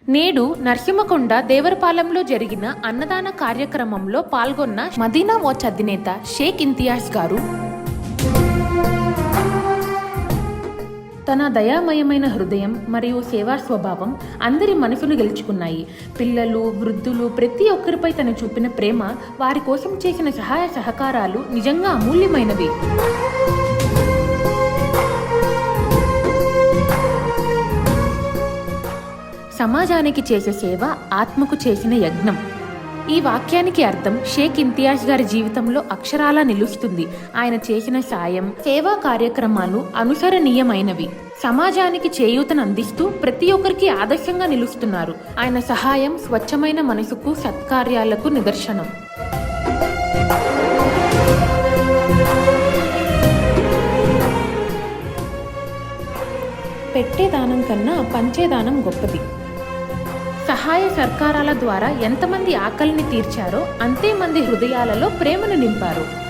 నేడు నరసింహకొండ దేవరపాలెంలో జరిగిన అన్నదాన కార్యక్రమంలో పాల్గొన్న మదీనా వాచ్ అధినేత షేక్ ఇంతియాజ్ గారు తన దయామయమైన హృదయం మరియు సేవా స్వభావం అందరి మనసును గెలుచుకున్నాయి. పిల్లలు, వృద్ధులు ప్రతి ఒక్కరిపై తను చూపిన ప్రేమ, వారి కోసం చేసిన సహాయ సహకారాలు నిజంగా అమూల్యమైనవి. సమాజానికి చేసే సేవ ఆత్మకు చేసిన యజ్ఞం. ఈ వాక్యానికి అర్థం షేక్ ఇంతియాజ్ గారి జీవితంలో అక్షరాలా నిలుస్తుంది. ఆయన చేసిన సాయం, సేవా కార్యక్రమాలు అనుసరణీయమైనవి. సమాజానికి చేయూతను అందిస్తూ ప్రతి ఒక్కరికి ఆదర్శంగా నిలుస్తున్నారు. ఆయన సహాయం స్వచ్ఛమైన మనసుకు, సత్కార్యాలకు నిదర్శనం. పెట్టే దానం కన్నా పంచే దానం గొప్పది. సహాయ సర్కారాల ద్వారా ఎంతమంది ఆకలిని తీర్చారో అంతే మంది హృదయాలలో ప్రేమను నింపారు.